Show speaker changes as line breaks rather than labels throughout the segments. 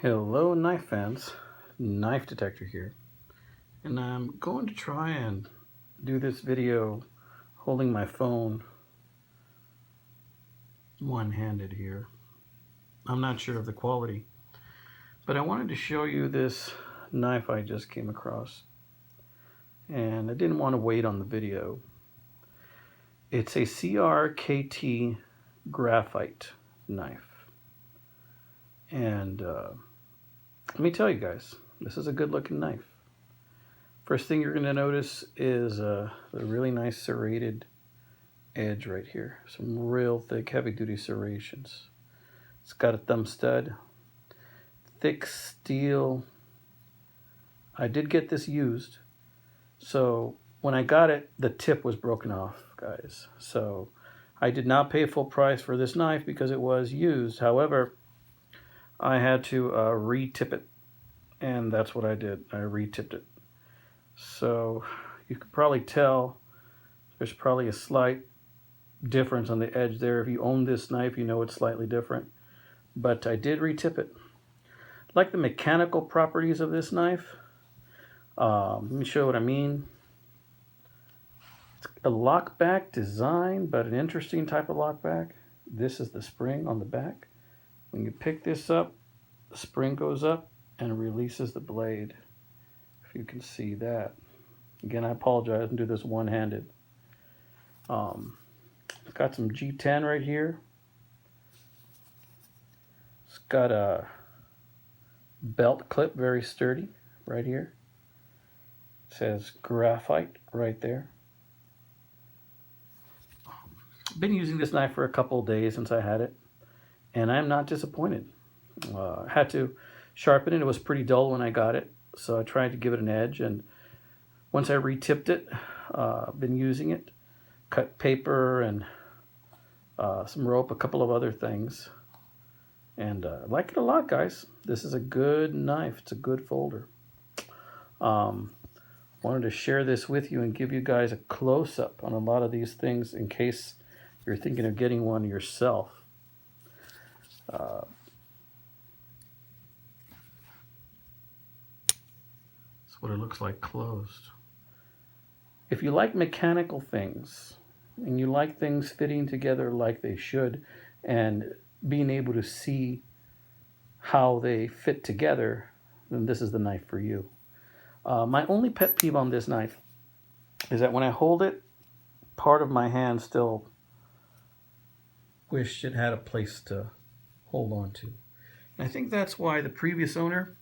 Hello knife fans, Knife Detector here, and I'm going to try and do this video holding my phone one-handed here. I'm not sure of the quality, but I wanted to show you this knife I just came across, and I didn't want to wait on the video. It's a CRKT Graphite knife, and let me tell you guys, this is a good looking knife. First thing you're going to notice is a really nice serrated edge right here. Some real thick, heavy duty serrations. It's got a thumb stud, thick steel. I did get this used, so when I got it, the tip was broken off, guys. So I did not pay full price for this knife because it was used. However, I had to re-tip it, and that's what I did. I re-tipped it. So you could probably tell there's probably a slight difference on the edge there. If you own this knife, you know it's slightly different. But I did re-tip it. Like the mechanical properties of this knife, let me show you what I mean. It's a lockback design, but an interesting type of lockback. This is the spring on the back. When you pick this up, the spring goes up and releases the blade. If you can see that. Again, I apologize and do this one-handed. It's got some G10 right here. It's got a belt clip, very sturdy, right here. It says graphite right there. Been using this knife for a couple of days since I had it, and I'm not disappointed. I had to sharpen it. It was pretty dull when I got it, so I tried to give it an edge, and once I re-tipped it, I've been using it, cut paper and some rope, a couple of other things, and I like it a lot, guys. This is a good knife. It's a good folder. Wanted to share this with you and give you guys a close-up on a lot of these things in case you're thinking of getting one yourself. That's what it looks like closed. If you like mechanical things and you like things fitting together like they should and being able to see how they fit together, then this is the knife for you. My only pet peeve on this knife is that when I hold it, part of my hand still wished it had a place to hold on to. And I think that's why the previous owner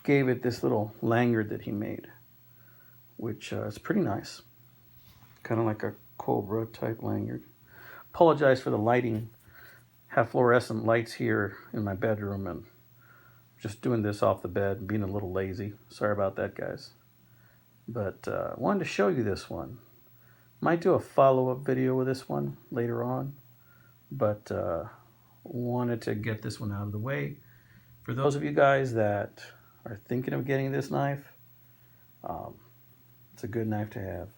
gave it this little lanyard that he made, which is pretty nice. Kind of like a Cobra type lanyard. Apologize for the lighting. Have fluorescent lights here in my bedroom, and just doing this off the bed and being a little lazy. Sorry about that, guys. But wanted to show you this one. Might do a follow-up video with this one later on, but wanted to get this one out of the way. For those of you guys that are thinking of getting this knife, it's a good knife to have.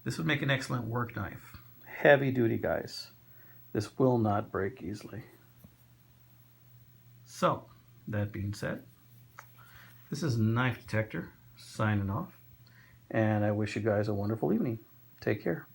This would make an excellent work knife. Heavy duty, guys. This will not break easily. So, that being said, this is Knife Detector signing off, and I wish you guys a wonderful evening. Take care.